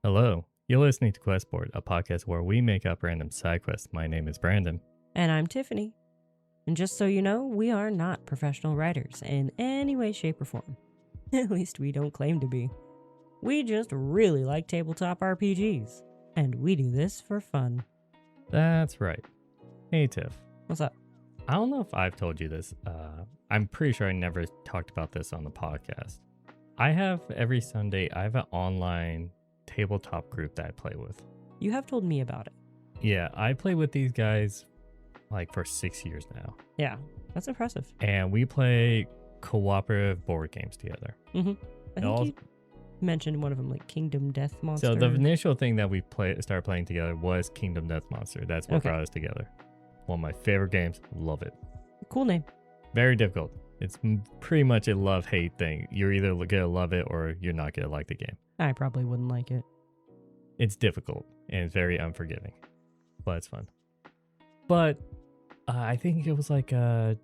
Hello, you're listening to Questboard, a podcast where we make up random side quests. My name is Brandon. And I'm Tiffany. And just so you know, we are not professional writers in any way, shape, or form. At least we don't claim to be. We just really like tabletop RPGs. And we do this for fun. That's right. Hey, Tiff. What's up? I don't know if I've told you this. I'm pretty sure I never talked about this on the podcast. Every Sunday, I have an online tabletop group that I play with. You have told me about it. Yeah, I play with these guys for 6 years now. Yeah, that's impressive. And we play cooperative board games together. Mm-hmm. I think you mentioned one of them, like Kingdom Death Monster. So the initial thing that we started playing together was Kingdom Death Monster. That's what brought us together. One of my favorite games. Love it. Cool name. Very difficult. It's pretty much a love-hate thing. You're either going to love it or you're not going to like the game. I probably wouldn't like it. It's difficult and it's very unforgiving, but it's fun. But I think it was like 2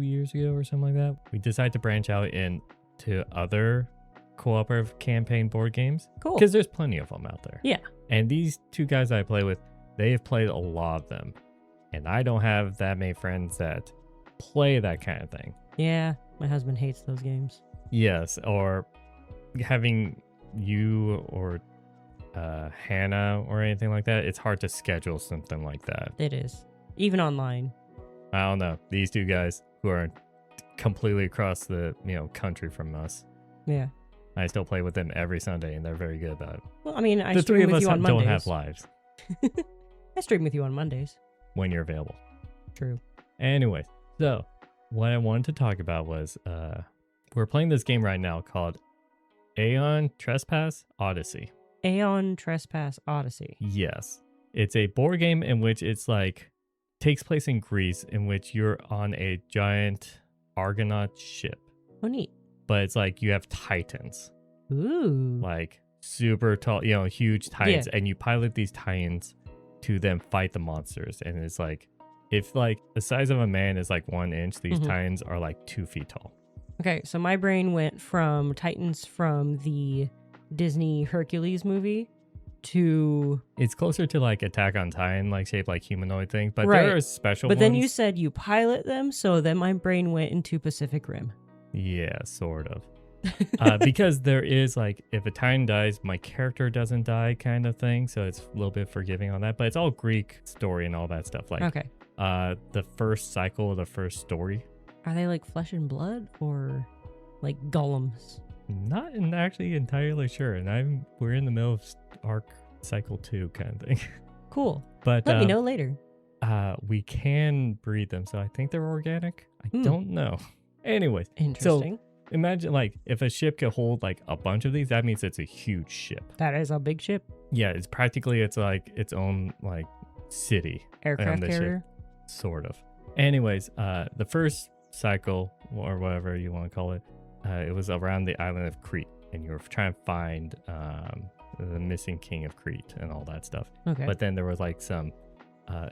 years ago or something like that. We decided to branch out into other cooperative campaign board games. Cool. Because there's plenty of them out there. Yeah. And these two guys I play with, they've played a lot of them. And I don't have that many friends that play that kind of thing. Yeah, my husband hates those games. Yes, or having you or Hannah or anything like that, it's hard to schedule something like that. It is. Even online. I don't know. These two guys who are completely across the country from us. Yeah. I still play with them every Sunday, and they're very good about it. Well, I mean, I the stream three of with us you on Mondays. don't have lives. I stream with you on Mondays. When you're available. True. Anyways, so what I wanted to talk about was we're playing this game right now called Aeon Trespass Odyssey. Aeon Trespass Odyssey. Yes. It's a board game in which takes place in Greece, in which you're on a giant Argonaut ship. Oh, neat. But it's like you have titans. Ooh. Like super tall, huge titans. Yeah. And you pilot these titans to then fight the monsters. And it's like, if like the size of a man is like 1 inch, these titans are like 2 feet tall. Okay, so my brain went from Titans from the Disney Hercules movie to... It's closer to like Attack on Titan, like shaped like humanoid thing. But right. there are special But ones. then you said you pilot them, so then my brain went into Pacific Rim. Yeah, sort of. Because there is like, if a Titan dies, my character doesn't die kind of thing. So it's a little bit forgiving on that. But it's all Greek story and all that stuff. Like, okay. The first cycle of the first story. Are they like flesh and blood or like golems? Not actually entirely sure. And we're in the middle of arc cycle 2 kind of thing. Cool. But let me know later. We can breed them. So I think they're organic. I don't know. Anyways. Interesting. So imagine like if a ship could hold like a bunch of these, that means it's a huge ship. That is a big ship. Yeah, it's like its own like city. Aircraft carrier. Ship, sort of. Anyways, the first cycle or whatever you want to call it, it was around the island of Crete, and you were trying to find the missing king of Crete and all that stuff. Okay. But then there was like some,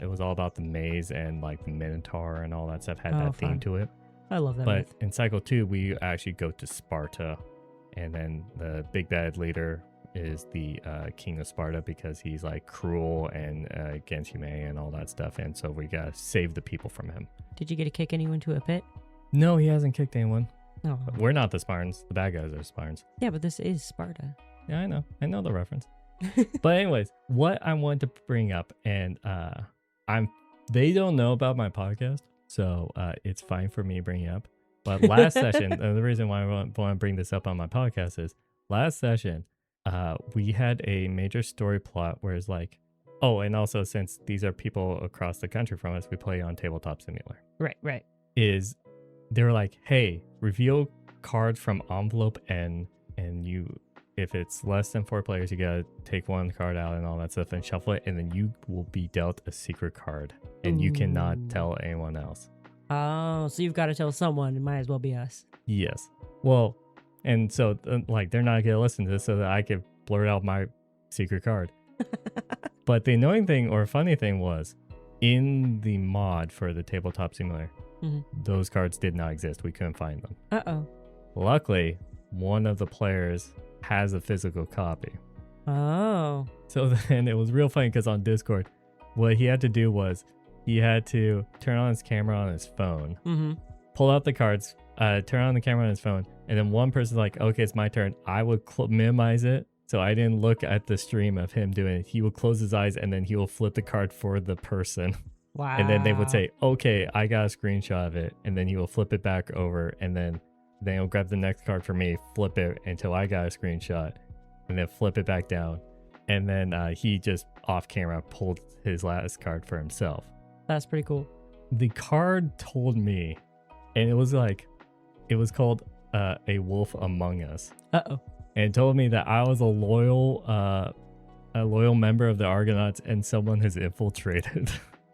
it was all about the maze and like the Minotaur and all that stuff had that theme to it. I love that. But in cycle 2, we actually go to Sparta, and then the big bad leader is the king of Sparta because he's like cruel and against humanity and all that stuff. And so we gotta save the people from him. Did you get to kick anyone to a pit? No, he hasn't kicked anyone. No. But we're not the Spartans. The bad guys are Spartans. Yeah, but this is Sparta. Yeah, I know the reference. But anyways, what I wanted to bring up, and they don't know about my podcast, so it's fine for me bringing it up. But last session, the reason why I want to bring this up on my podcast is last session, we had a major story plot where it's like, oh, and also since these are people across the country from us, we play on Tabletop Simulator. Right. They were like, hey, reveal cards from envelope N, and if it's less than 4 players, you gotta take one card out and all that stuff and shuffle it, and then you will be dealt a secret card, and you cannot tell anyone else. Oh, so you've got to tell someone. It might as well be us. Yes. Well, and so like they're not gonna listen to this, so that I could blurt out my secret card. But the annoying thing or funny thing was, in the mod for the Tabletop Simulator, those cards did not exist. We couldn't find them. Uh-oh. Luckily, one of the players has a physical copy. Oh. So then it was real funny because on Discord, what he had to do was he had to turn on his camera on his phone, pull out the cards, turn on the camera on his phone, and then one person's like, okay, it's my turn. I would minimize it so I didn't look at the stream of him doing it. He would close his eyes and then he will flip the card for the person. Wow. And then they would say, okay, I got a screenshot of it. And then he will flip it back over and then he'll grab the next card for me, flip it until I got a screenshot, and then flip it back down. And then he just off camera pulled his last card for himself. That's pretty cool. The card told me, and it was called A Wolf Among Us. Uh-oh. And it told me that I was a loyal member of the Argonauts and someone has infiltrated.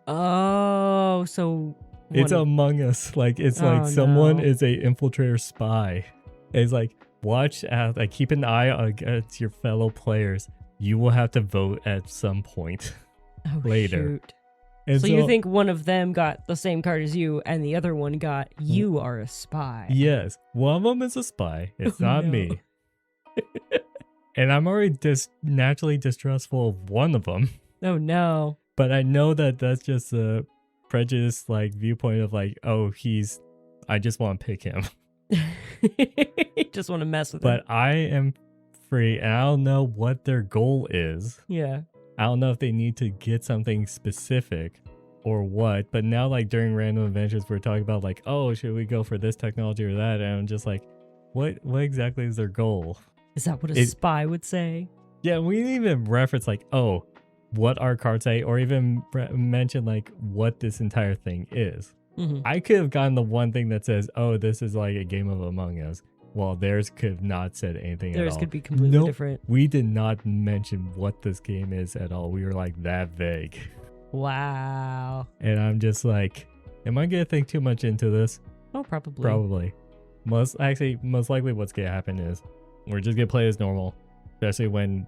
Oh, so it's Among Us. Like it's like someone is a infiltrator spy. It's like watch out, like keep an eye against your fellow players. You will have to vote at some point later. Shoot. And so you think one of them got the same card as you and the other one got you are a spy. Yes. One of them is a spy. It's not me. And I'm already naturally distrustful of one of them. Oh no. But I know that that's just a prejudice like viewpoint of like, oh, I just want to pick him. Just want to mess with him. But I am free and I don't know what their goal is. Yeah. I don't know if they need to get something specific or what, but now like during random adventures we're talking about like, oh, should we go for this technology or that? And I'm just like, what exactly is their goal? Is that what a spy would say? Yeah, we didn't even reference like, oh, what our cards say, or even mention like what this entire thing is. I could have gotten the one thing that says, oh, this is like a game of Among Us. Well, theirs could have not said anything at all. Theirs could be completely different. We did not mention what this game is at all. We were like that vague. Wow. And I'm just like, am I going to think too much into this? Oh, probably. Probably. Most likely what's going to happen is we're just going to play as normal, especially when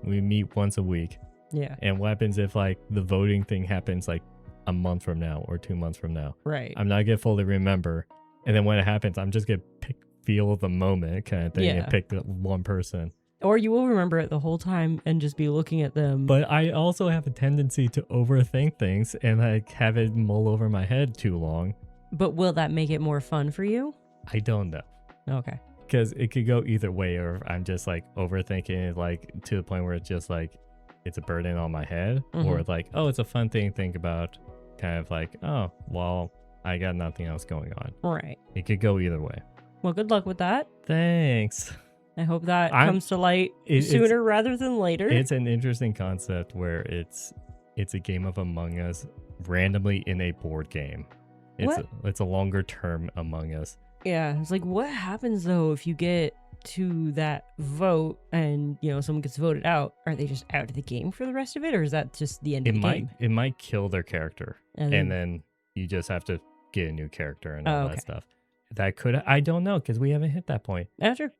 we meet once a week. Yeah. And what happens if like the voting thing happens like a month from now or 2 months from now? Right. I'm not going to fully remember. And then when it happens, I'm just going to feel the moment kind of thing and pick the one person. Or you will remember it the whole time and just be looking at them. But I also have a tendency to overthink things and like have it mull over my head too long. But will that make it more fun for you? I don't know. Okay. Because it could go either way, or I'm just like overthinking it like to the point where it's just like it's a burden on my head, or it's like, oh, it's a fun thing to think about, kind of like, oh, well, I got nothing else going on. Right. It could go either way. Well, good luck with that. Thanks. I hope that comes to light sooner rather than later. It's an interesting concept where it's a game of Among Us randomly in a board game. It's a longer term Among Us. Yeah, it's like, what happens though if you get to that vote and someone gets voted out? Are they just out of the game for the rest of it, or is that just the end of the game? It might kill their character, and then you just have to get a new character and all that stuff. That could, I don't know, because we haven't hit that point. That's true.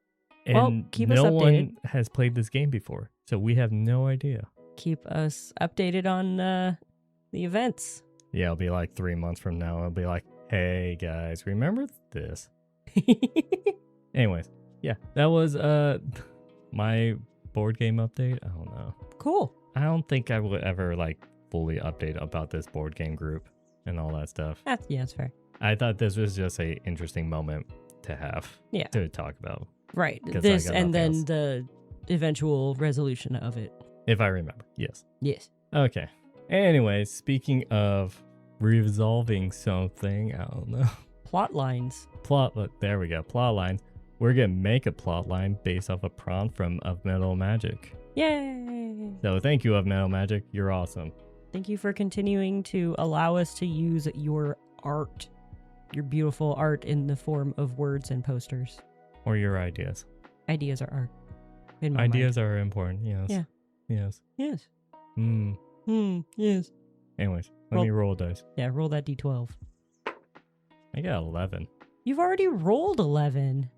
And well, keep us updated. No one has played this game before, so we have no idea. Keep us updated on the events. Yeah, it'll be like 3 months from now. It'll be like, hey guys, remember this? Anyways, yeah, that was my board game update. I don't know. Cool. I don't think I would ever like fully update about this board game group and all that stuff. That's fair. I thought this was just a interesting moment to have to talk about. Right. This and then the eventual resolution of it. If I remember. Yes. Yes. Okay. Anyways, speaking of resolving something, I don't know. Plot lines. There we go. Plot lines. We're going to make a plot line based off a prompt from Of Metal Magic. Yay. So thank you, Of Metal Magic. You're awesome. Thank you for continuing to allow us to use your art. Your beautiful art in the form of words and posters. Or your ideas. Ideas are art. In my ideas mind. are important, yes. Yeah. Yes. Yes. Yes. Anyways, let me roll dice. Yeah, roll that D12. I got 11. You've already rolled 11.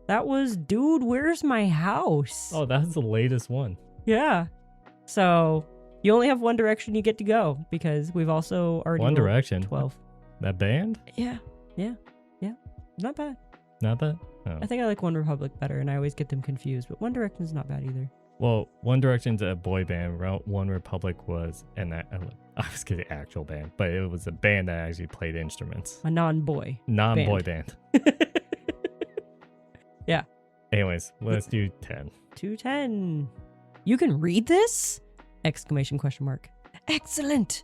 That was, dude, where's my house? Oh, that's the latest one. Yeah. So, you only have one direction you get to go, because we've also already One Direction? 12. That band? Yeah. Not bad. Not that? Oh. I think I like One Republic better, and I always get them confused. But One Direction's not bad either. Well, One Direction's a boy band. One Republic was I was kidding, actual band, but it was a band that actually played instruments. A non-boy. Non-boy band. Yeah. Anyways, let's do 10. 210. You can read this? Exclamation question mark. Excellent.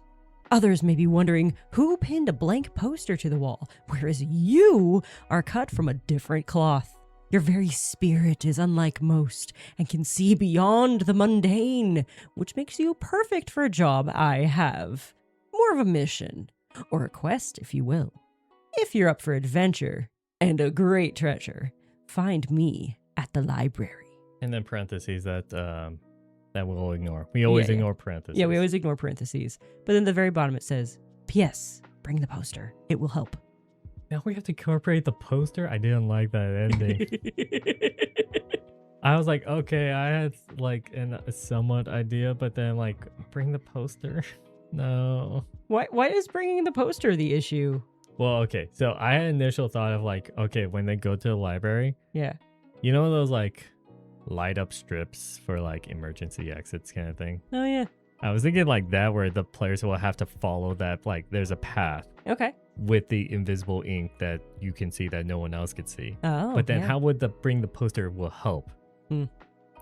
Others may be wondering who pinned a blank poster to the wall, whereas you are cut from a different cloth. Your very spirit is unlike most and can see beyond the mundane, which makes you perfect for a job I have. More of a mission, or a quest, if you will. If you're up for adventure and a great treasure, find me at the library. And then parentheses that we'll ignore. We always ignore parentheses. Yeah, we always ignore parentheses. But then at the very bottom it says, P.S. Bring the poster. It will help. Now we have to incorporate the poster? I didn't like that ending. I was like, okay, I had like a somewhat idea, but then like, bring the poster? No. Why is bringing the poster the issue? Well, okay. So I had initial thought of like, okay, when they go to the library. Yeah. You know those like light up strips for like emergency exits kind of thing? Oh, yeah. I was thinking like that where the players will have to follow that, like there's a path. Okay. With the invisible ink that you can see that no one else could see. Oh, but then yeah. how would bring the poster will help? Hmm.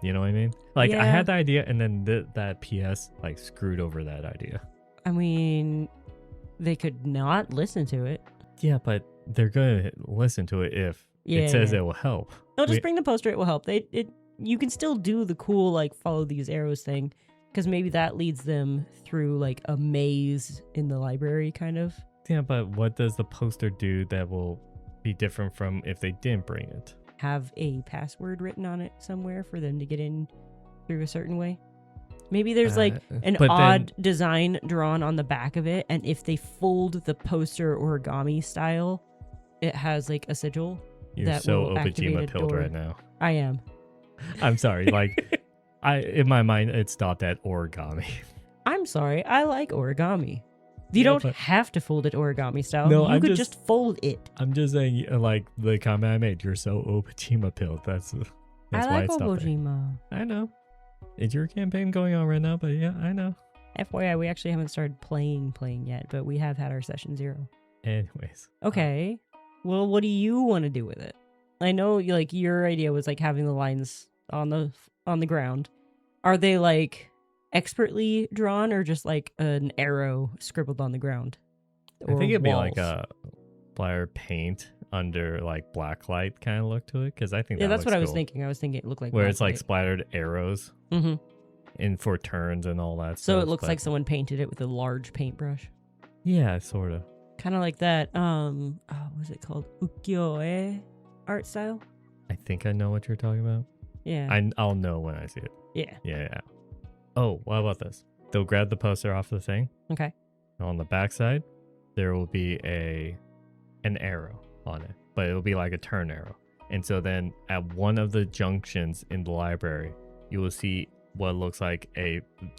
You know what I mean? Like Yeah. I had the idea and then that PS like screwed over that idea. I mean, they could not listen to it. Yeah, but they're going to listen to it if it says it will help. No, just bring the poster. It will help. You can still do the cool, like, follow these arrows thing, because maybe that leads them through, like, a maze in the library, kind of. Yeah, but what does the poster do that will be different from if they didn't bring it? Have a password written on it somewhere for them to get in through a certain way. Maybe there's like an odd design drawn on the back of it, and if they fold the poster origami style, it has like a sigil. You're that so will activate Obajima a pilled door. right now. I am. I'm sorry. Like, in my mind, it stopped at origami. I'm sorry. I like origami. You don't have to fold it origami style. No, you could just fold it. I'm just saying, like the comment I made. You're so Obajima pilled. That's I why like it stopped there. Obajima. I know. It's your campaign going on right now, but yeah, I know. FYI, we actually haven't started playing yet, but we have had our session 0. Anyways. Okay. Well, what do you want to do with it? I know, like, your idea was like having the lines on the ground. Are they like expertly drawn or just like an arrow scribbled on the ground? I think it'd be walls? like a blur paint under like black light kind of look to it, because I think that's what I was cool. thinking. I was thinking it looked like where it's like light. splattered arrows, and for turns and all that. So stuff, it looks like someone painted it with a large paintbrush. Yeah, sort of. Kind of like that. What's it called? Ukiyo-e art style. I think I know what you're talking about. Yeah. I'll know when I see it. Yeah. Yeah. Oh, what about this? They'll grab the poster off the thing. Okay. On the backside, there will be an arrow on it, but it'll be like a turn arrow. And so then at one of the junctions in the library, you will see what looks like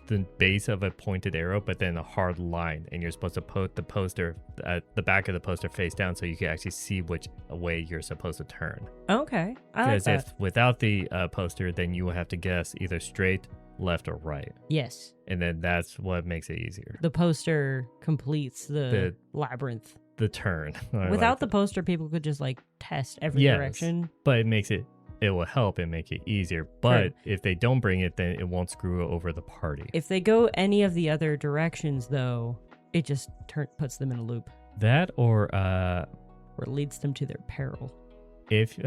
the base of a pointed arrow, but then a hard line. And you're supposed to put the poster at the back of the poster face down so you can actually see which way you're supposed to turn. Okay. I like that. Because if without the poster, then you will have to guess either straight, left, or right. Yes. And then that's what makes it easier. The poster completes the labyrinth. The turn. Without the poster, people could just like test every direction. But it will help and make it easier. But if they don't bring it, then it won't screw over the party. If they go any of the other directions, though, it just puts them in a loop. That or leads them to their peril. If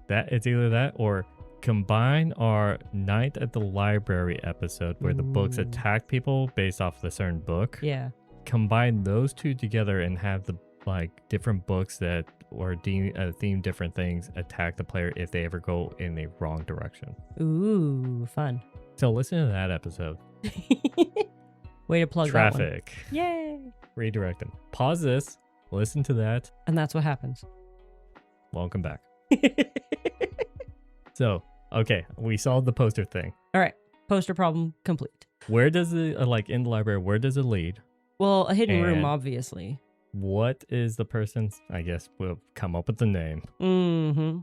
that, it's either that or combine our Night at the Library episode where the books attack people based off the certain book. Yeah. Combine those two together and have the like different books that or theme different things attack the player if they ever go in the wrong direction. Ooh, fun. So listen to that episode. Way to plug Traffic. That one. Yay. Redirect them. Pause this. Listen to that. And that's what happens. Welcome back. So, okay, we solved the poster thing. All right. Poster problem complete. Where does it, like in the library, where does it lead? Well, a hidden room, obviously. What is the person's, I guess we'll come up with the name. Mm-hmm.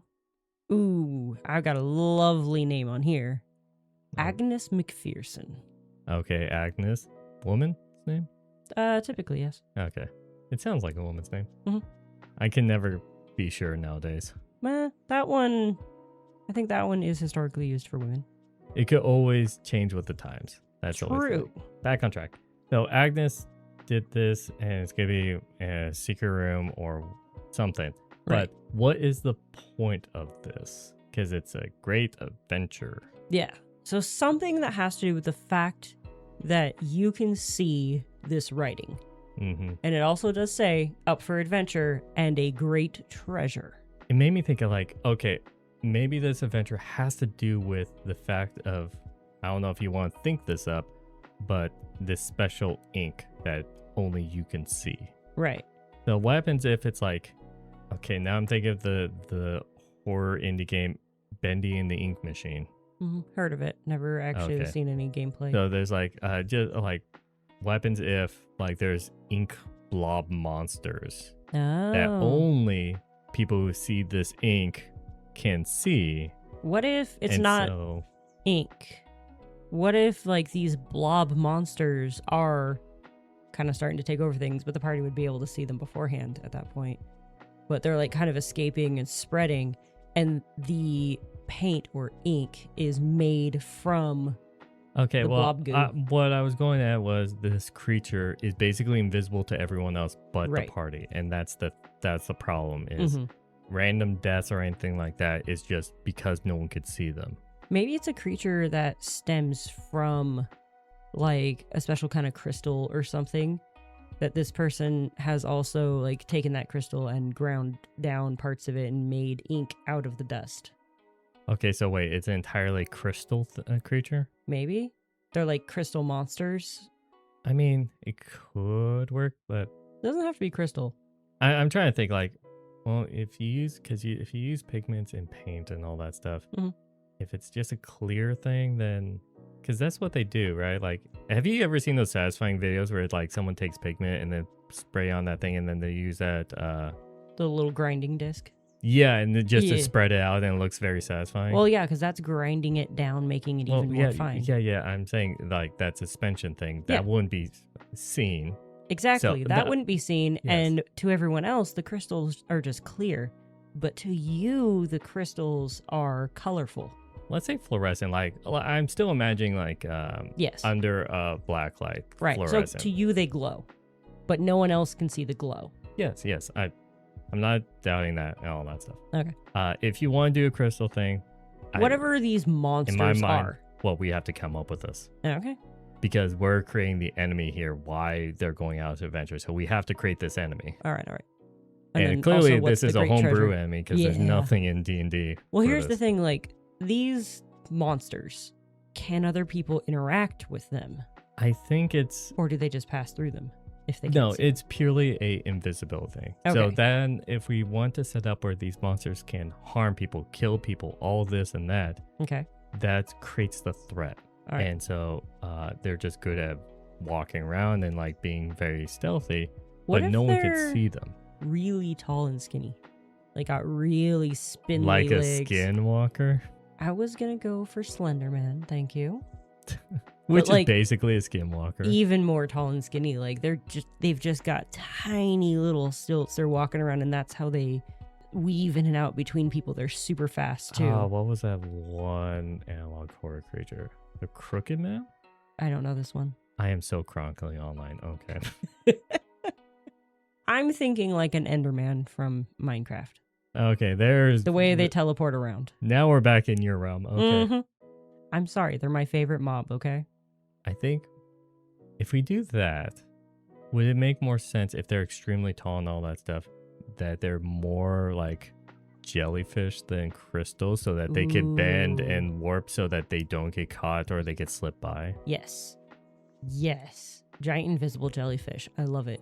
Ooh, I've got a lovely name on here. Oh, Agnes McPherson. okay, Agnes. Woman's name? Typically, yes. Okay. It sounds like a woman's name. Mhm. I can never be sure nowadays. That one, I think that one is historically used for women. It could always change with the times. That's always True. back on track. So Agnes did this, and it's gonna be a secret room or something. Right. But what is the point of this? Because it's a great adventure. Yeah. So something that has to do with the fact that you can see this writing. Mm-hmm. And it also does say up for adventure and a great treasure. It made me think of like, okay, maybe this adventure has to do with the fact of, I don't know if you want to think this up, but this special ink that only you can see. Right. So what happens if it's like, okay, now I'm thinking of the horror indie game Bendy and the Ink Machine. Heard of it. Never actually Okay. seen any gameplay. So there's like just like what happens if like there's ink blob monsters that only people who see this ink can see. What if it's and not so, ink? What if like these blob monsters are kind of starting to take over things, but the party would be able to see them beforehand at that point? But they're like kind of escaping and spreading, and the paint or ink is made from okay, the well, blob goo. what I was going at was this creature is basically invisible to everyone else but Right. the party, and that's the problem is Mhm. random deaths or anything like that is just because no one could see them. Maybe it's a creature that stems from like a special kind of crystal or something, that this person has also like taken that crystal and ground down parts of it and made ink out of the dust. Okay, so wait, it's an entirely crystal creature? Maybe they're like crystal monsters. I mean, it could work, but It doesn't have to be crystal. I'm trying to think like, well, if you use if you use pigments and paint and all that stuff, Mhm. if it's just a clear thing, then because that's what they do, right? Like, have you ever seen those satisfying videos where it's like someone takes pigment and then spray on that thing and then they use that The little grinding disc. yeah, and then just to Yeah. spread it out and it looks very satisfying. Well, yeah, because that's grinding it down, making it even more fine. yeah. I'm saying like that suspension thing that Yeah. wouldn't be seen. Exactly. So that wouldn't be seen. Yes. And to everyone else, the crystals are just clear. But to you, the crystals are colorful. Let's say fluorescent. Like I'm still imagining like Yes. under a black light. Right. So Fluorescent. to you, they glow. But no one else can see the glow. Yes. I'm not doubting that and all that stuff. Okay. If you want to do a crystal thing, Whatever these monsters in my mind, are. well, we have to come up with this Okay. because we're creating the enemy here. Why they're going out to adventure? So we have to create this enemy. All right. And then clearly, also, what's this is the a great homebrew treasure? enemy because there's Yeah. nothing in D&D. Well, for here's the this. thing. Like, these monsters, can other people interact with them? I think it's Or do they just pass through them if they no, can't see it's purely a invisible thing. So Okay. then, if we want to set up where these monsters can harm people, kill people, all this and that, them? Okay. that creates the threat. All right. And so they're just good at walking around and like being very stealthy, What but if no one they're could see them. really tall and skinny? Like, got really spindly Like a legs. skinwalker, I was going to go for Slender Man. Thank you. which like, is basically a skinwalker. Even more tall and skinny. Like, they've just got tiny little stilts. They're walking around, and that's how they weave in and out between people. They're super fast, too. Oh, what was that one analog horror creature? The Crooked Man? I don't know this one. I am so chronically online. Okay. I'm thinking like an Enderman from Minecraft. Okay, there's The way they teleport around. Now we're back in your realm. Okay. Mhm. I'm sorry. They're my favorite mob, okay? I think if we do that, would it make more sense if they're extremely tall and all that stuff, that they're more like jellyfish than crystals so that they could bend Ooh. and warp so that they don't get caught or they get slipped by? Yes. Yes. Giant invisible jellyfish. I love it.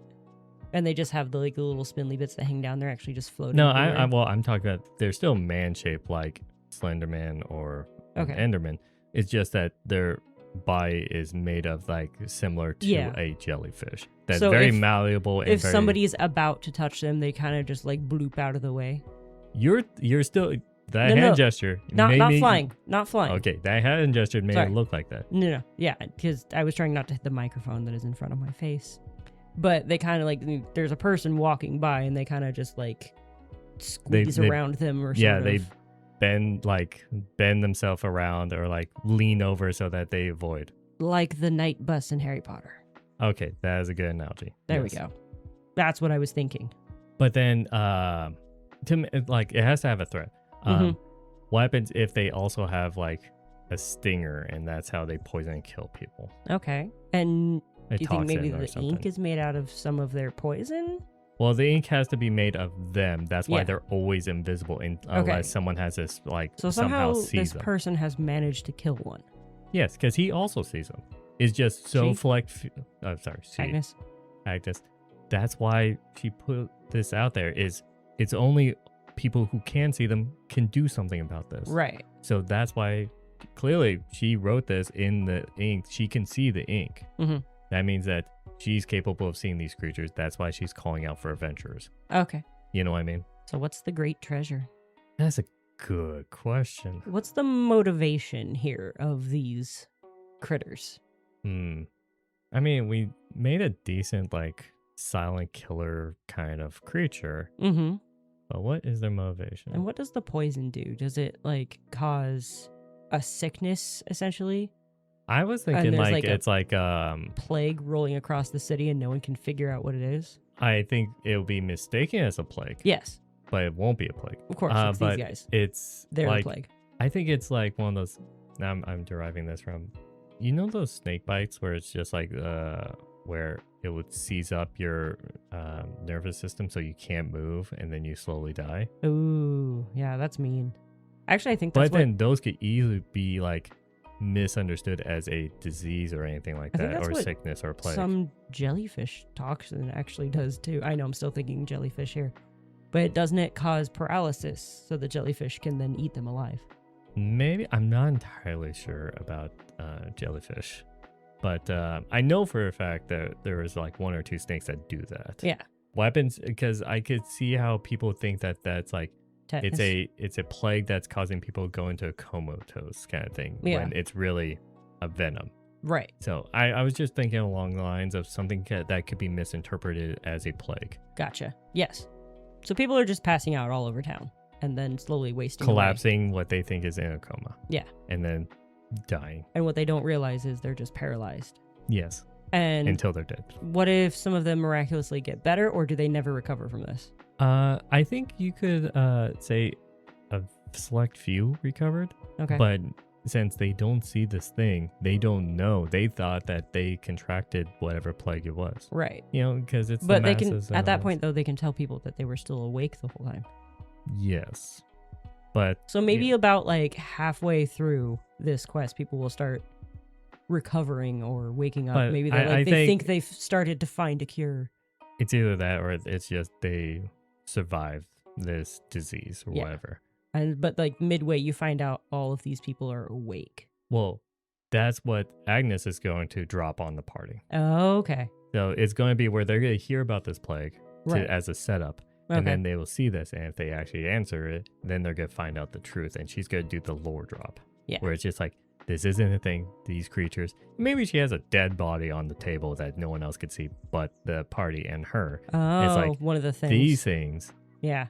And they just have the like the little spindly bits that hang down. They're actually just floating. No, everywhere. I'm talking about they're still man-shaped like Slenderman or Okay. Enderman. It's just that their body is made of like similar to Yeah. a jellyfish. That's So very if- malleable and If very, somebody's about to touch them, they kind of just like bloop out of the way. you're still that No. hand gesture Not made me flying. Not flying. Okay, that hand gesture made Sorry. it look like that. No. Yeah, because I was trying not to hit the microphone that is in front of my face. But they kind of like, there's a person walking by and they kind of just like squeeze around them or yeah, sort they of. bend themselves around or like lean over so that they avoid. Like the night bus in Harry Potter. Okay, that is a good analogy. There we go. That's what I was thinking. But then, like, it has to have a threat. What happens if they also have like a stinger, and that's how they poison and kill people? Okay. And A do you think maybe toxin or the something. ink is made out of some of their poison? Well, the ink has to be made of them. That's why Yeah. they're always invisible unless someone has this like So somehow somehow sees this them. person has managed to kill one. Yes, because he also sees them. It's just so She? Agnes. Agnes. That's why she put this out there. Is it's only people who can see them can do something about this. Right. So that's why clearly she wrote this in the ink. She can see the ink. Mm-hmm. That means that she's capable of seeing these creatures. That's why she's calling out for adventurers. Okay. You know what I mean? So what's the great treasure? That's a good question. What's the motivation here of these critters? I mean, we made a decent, like, silent killer kind of creature. Mm-hmm. But what is their motivation? And what does the poison do? Does it, like, cause a sickness, essentially? I was thinking, there's, like, like, it's like, Plague rolling across the city and no one can figure out what it is? I think it'll be mistaken as a plague. Yes. But it won't be a plague. Of course, it's but these guys. They're They're like, the plague. I think it's like one of those, now I'm deriving this from, you know those snake bites where it's just like, where it would seize up your nervous system so you can't move and then you slowly die? Ooh, yeah, that's mean. Actually, I think that's But then those could easily be like misunderstood as a disease or anything like I think that, that's or what sickness or plague. some jellyfish toxin actually does too. I know I'm still thinking jellyfish here. But doesn't it cause paralysis so the jellyfish can then eat them alive? Maybe. I'm not entirely sure about jellyfish. But I know for a fact that there is like one or two snakes that do that. Yeah. Weapons, because I could see how people think that that's like Tetanus. it's a plague that's causing people to go into a comatose kind of thing when it's really a venom. Right. So I was just thinking along the lines of something that could be misinterpreted as a plague. Gotcha. Yes. So people are just passing out all over town and then slowly wasting away. Collapsing what they think is in a coma. Yeah. And then dying. And what they don't realize is they're just paralyzed. Yes. And until they're dead. What if some of them miraculously get better, or do they never recover from this? I think you could say a select few recovered. Okay. But since they don't see this thing, they don't know. They thought that they contracted whatever plague it was. Right. You know, because it's But the they can, masses at that of- point, though, they can tell people that they were still awake the whole time. Yes. But So maybe about like halfway through this quest, people will start recovering or waking up. But Maybe I they think they've started to find a cure. it's either that or it's just they survived this disease or Yeah. whatever. But like midway, you find out all of these people are awake. Well, that's what Agnes is going to drop on the party. Oh, okay. So it's going to be where they're going to hear about this plague Right. as a setup. Okay. And then they will see this. And if they actually answer it, then they're going to find out the truth. And she's going to do the lore drop. Yeah. Where it's just like, this isn't a thing. These creatures. Maybe she has a dead body on the table that no one else could see but the party and her. Oh, it's like, one of the things. these things Yeah.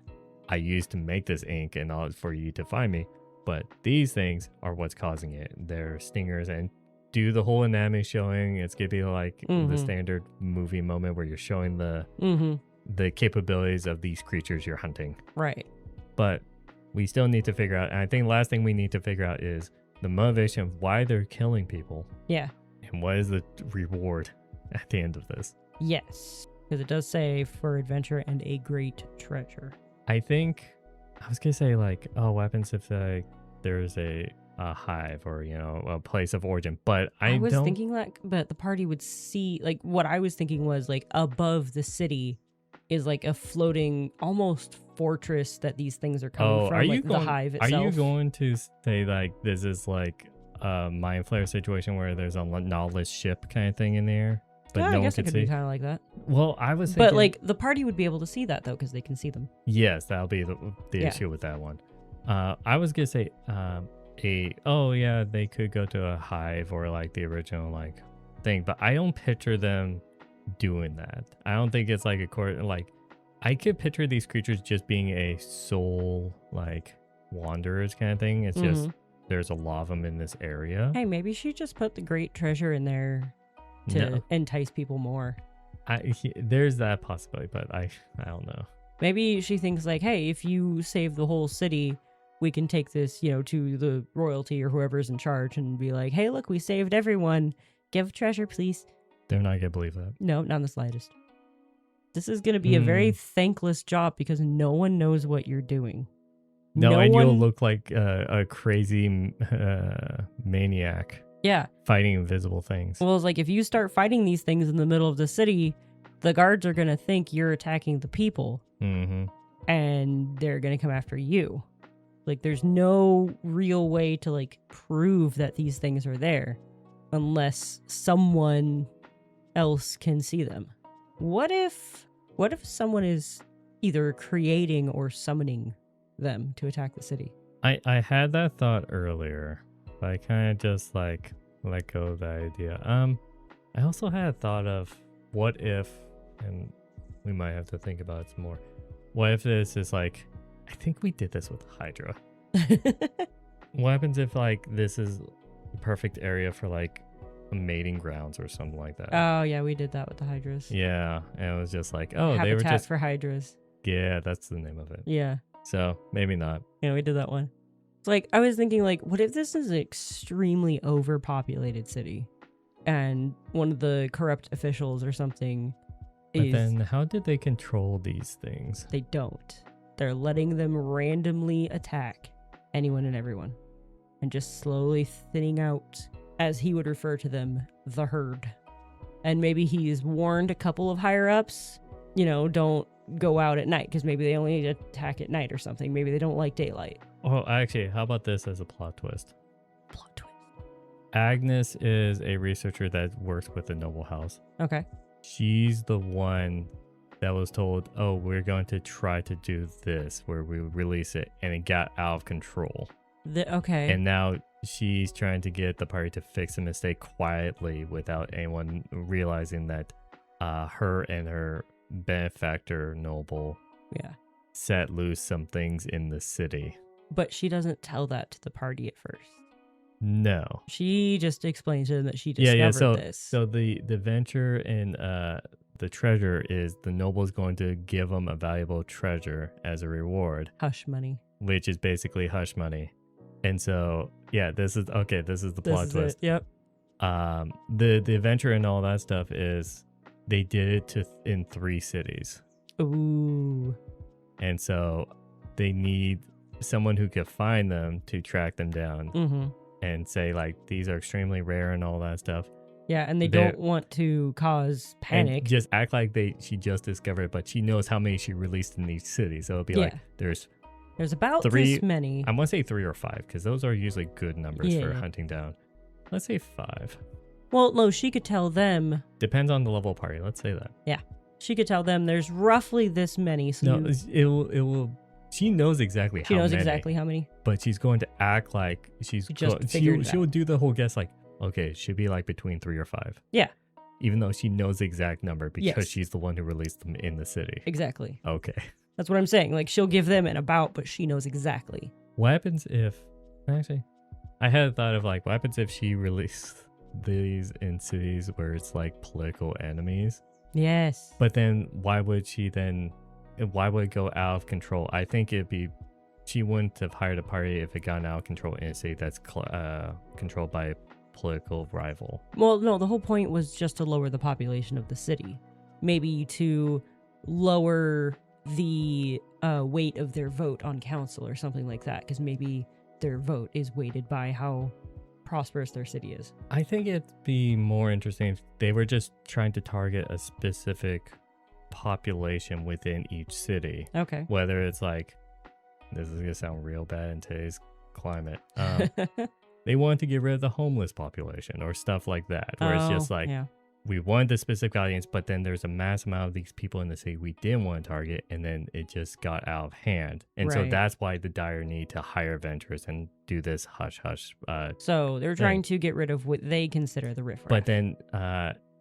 I used to make this ink and all for you to find me. But these things are what's causing it. They're stingers and do the whole anatomy showing. It's going to be like the standard movie moment where you're showing the capabilities of these creatures you're hunting. Right. But we still need to figure out, and I think the last thing we need to figure out is the motivation of why they're killing people. Yeah. And what is the reward at the end of this? Yes. Because it does say for adventure and a great treasure. I think I was gonna say like, oh, what happens if there's a hive or a place of origin? But I was don't... thinking like, but the party would see like what I was thinking was like above the city is like a floating almost fortress that these things are coming from. Are like you going, the hive itself. Are you going to say like this is like a Mind Flayer situation where there's a knowledge ship kind of thing in there? But Yeah, no I one guess it could could be see. kind of like that. Well, I was thinking, But like the party would be able to see that though because they can see them. yes, that'll be the Yeah. issue with that one. I was gonna say oh yeah, they could go to a hive or like the original like thing, but I don't picture them doing that. I don't think it's like a court like I could picture these creatures just being a soul like wanderers kind of thing. It's just there's a lot of them in this area. Hey, maybe she just put the great treasure in there to No, entice people more. there's that possibility, but I don't know. Maybe she thinks like, hey, if you save the whole city, we can take this, to the royalty or whoever's in charge and be like, hey, look, we saved everyone. Give treasure, please. They're not gonna believe that. No, not in the slightest. This is going to be a very thankless job because no one knows what you're doing. No, and you'll look like a crazy maniac. Yeah. Fighting invisible things. Well, it's like if you start fighting these things in the middle of the city, the guards are going to think you're attacking the people. Mm-hmm. And they're going to come after you. Like, there's no real way to, like, prove that these things are there unless someone else can see them. What if someone is either creating or summoning them to attack the city? I had that thought earlier, but I kind of just like let go of that idea. I also had a thought of what if, and we might have to think about it some more. What if this is like, I think we did this with Hydra. What happens if like this is the perfect area for like mating grounds or something like that? Oh yeah, we did that with the Hydras. Yeah, and it was just like, oh, Habitat they were just for Hydras. Yeah, that's the name of it. Yeah. So maybe not. Yeah, we did that one. It's like I was thinking, like, what if this is an extremely overpopulated city, and one of the corrupt officials or something But then how did they control these things? They don't. They're letting them randomly attack anyone and everyone, and just slowly thinning out, as he would refer to them, the herd. And maybe he's warned a couple of higher ups, don't go out at night because maybe they only attack at night or something. Maybe they don't like daylight. Oh, actually, how about this as a plot twist? Plot twist. Agnes is a researcher that works with the Noble House. Okay. She's the one that was told, oh, we're going to try to do this where we release it, and it got out of control. Okay. And now she's trying to get the party to fix the mistake quietly without anyone realizing that her and her benefactor Noble set loose some things in the city. But she doesn't tell that to the party at first. No. She just explains to them that she discovered this. So the venture and the treasure is the Noble's going to give them a valuable treasure as a reward. Hush money. Which is basically hush money. And so, this is the plot twist. Yep. The adventure and all that stuff is they did it in 3 cities. Ooh. And so they need someone who can find them to track them down and say like these are extremely rare and all that stuff. Yeah, and they don't want to cause panic. And just act like she just discovered it, but she knows how many she released in these cities. So it'll be like there's about 3, this many. I'm going to say 3 or 5 because those are usually good numbers for hunting down. Let's say 5. Well, no, she could tell them. Depends on the level of party. Let's say that. Yeah. She could tell them there's roughly this many. So no, it will. She knows exactly how many. She knows exactly how many. But she's going to act like she'll do the whole guess like, okay, it should be like between 3 or 5. Yeah. Even though she knows the exact number because she's the one who released them in the city. Exactly. Okay. That's what I'm saying. Like, she'll give them an about, but she knows exactly. What happens if... Actually, I had a thought of, like, what happens if she released these in cities where it's, like, political enemies? Yes. But then, why would it go out of control? I think it'd be... She wouldn't have hired a party if it got out of control in a city that's controlled by a political rival. Well, no, the whole point was just to lower the population of the city. Maybe to lower the weight of their vote on council or something like that, because maybe their vote is weighted by how prosperous their city is. I think it'd be more interesting if they were just trying to target a specific population within each city. Okay. Whether it's like, this is gonna sound real bad in today's climate. They want to get rid of the homeless population or stuff like that, where it's just like we wanted the specific audience, but then there's a mass amount of these people in the city we didn't want to target, and then it just got out of hand. And so Right. that's why the dire need to hire vendors and do this hush-hush. So they're trying to get rid of what they consider the riffraff. But then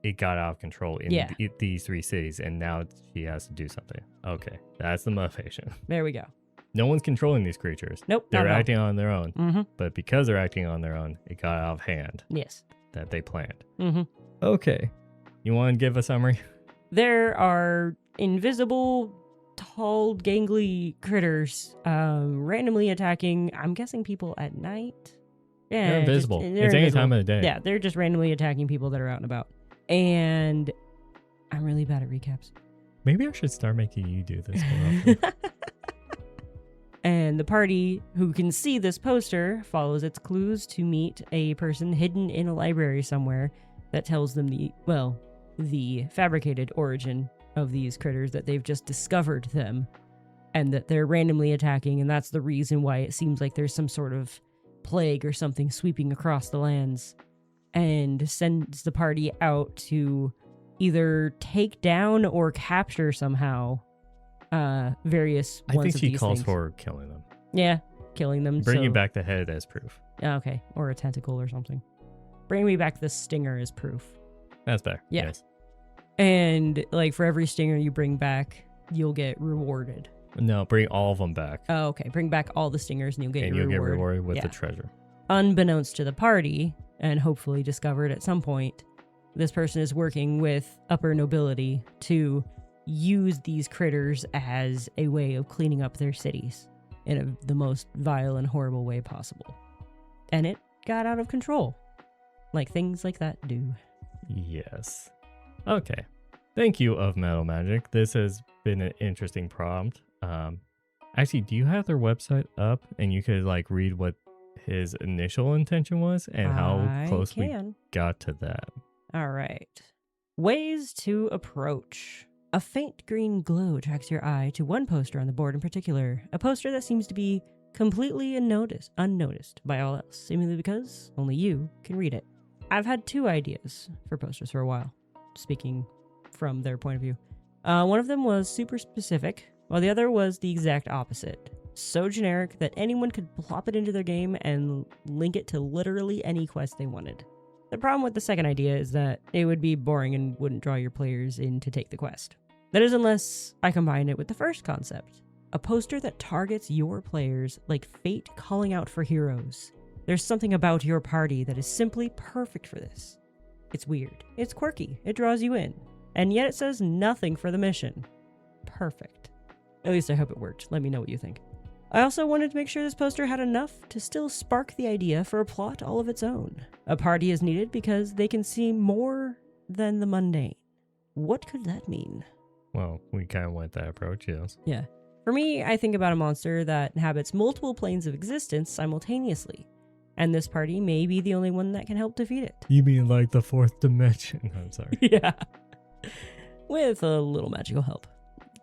it got out of control in Yeah. these 3 cities, and now she has to do something. Okay, that's the motivation. There we go. No one's controlling these creatures. Nope. They're not at all. acting on their own. Mm-hmm. But because they're acting on their own, it got out of hand Yes. that they planned. Mm-hmm. Okay. You want to give a summary? There are invisible, tall, gangly critters randomly attacking, I'm guessing, people at night. Yeah, They're invisible. they're It's any invisible. time of the day. Yeah, they're just randomly attacking people that are out and about. And I'm really bad at recaps. Maybe I should start making you do this more often. And the party who can see this poster follows its clues to meet a person hidden in a library somewhere that tells them the fabricated origin of these critters, that they've just discovered them and that they're randomly attacking, and that's the reason why it seems like there's some sort of plague or something sweeping across the lands, and sends the party out to either take down or capture somehow various I ones think of she these calls things. for killing them. Yeah, killing them. Bringing so... back the head as proof. Okay, or a tentacle or something. Bring me back the stinger as proof. That's better. Yeah. Yes. And like for every stinger you bring back, you'll get rewarded. No, bring all of them back. Oh, okay. Bring back all the stingers and you'll get and your you'll reward. get rewarded with Yeah. the treasure. Unbeknownst to the party, and hopefully discovered at some point, this person is working with upper nobility to use these critters as a way of cleaning up their cities in the most vile and horrible way possible. And it got out of control. Like things like that do. Yes. Okay. Thank you, Of Metal Magic. This has been an interesting prompt. Actually, do you have their website up and you could like read what his initial intention was and how close we got to that? All right. Ways to approach. A faint green glow attracts your eye to one poster on the board in particular, a poster that seems to be completely unnoticed by all else, seemingly because only you can read it. I've had 2 ideas for posters for a while, speaking from their point of view. One of them was super specific, while the other was the exact opposite. So generic that anyone could plop it into their game and link it to literally any quest they wanted. The problem with the second idea is that it would be boring and wouldn't draw your players in to take the quest. That is unless I combine it with the first concept. A poster that targets your players like fate calling out for heroes. There's something about your party that is simply perfect for this. It's weird. It's quirky. It draws you in. And yet it says nothing for the mission. Perfect. At least I hope it worked. Let me know what you think. I also wanted to make sure this poster had enough to still spark the idea for a plot all of its own. A party is needed because they can see more than the mundane. What could that mean? Well, we kind of went that approach, yes. Yeah. For me, I think about a monster that inhabits multiple planes of existence simultaneously. And this party may be the only one that can help defeat it. You mean like the 4th dimension? I'm sorry. Yeah. With a little magical help.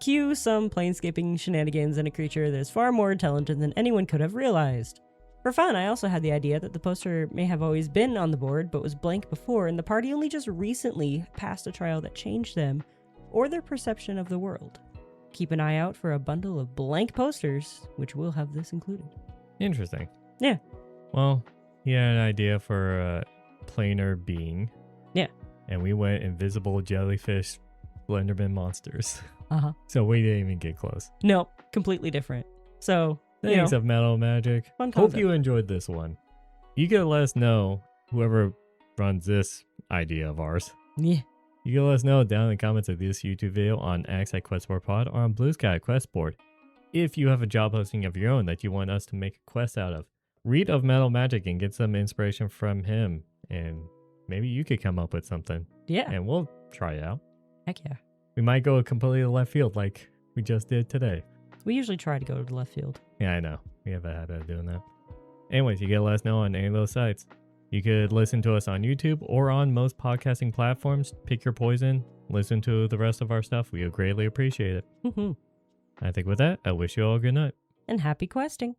Cue some planescaping shenanigans and a creature that is far more intelligent than anyone could have realized. For fun, I also had the idea that the poster may have always been on the board but was blank before, and the party only just recently passed a trial that changed them or their perception of the world. Keep an eye out for a bundle of blank posters, which will have this included. Interesting. Yeah. Well, he had an idea for a planar being. Yeah. And we went invisible jellyfish Slenderman monsters. Uh-huh. So we didn't even get close. No, completely different. So, Thanks, Of Metal Magic. Fun Hope concept. you enjoyed this one. You can let us know, whoever runs this idea of ours. Yeah. You can let us know down in the comments of this YouTube video on X at QuestBoard or on Blue Sky at QuestBoard. If you have a job posting of your own that you want us to make a quest out of, read Of Metal Magic and get some inspiration from him. And maybe you could come up with something. Yeah. And we'll try it out. Heck yeah. We might go completely left field like we just did today. We usually try to go to the left field. Yeah, I know. We have a habit of doing that. Anyways, you can let us know on any of those sites. You could listen to us on YouTube or on most podcasting platforms. Pick your poison. Listen to the rest of our stuff. We would greatly appreciate it. Mm-hmm. I think with that, I wish you all a good night. And happy questing.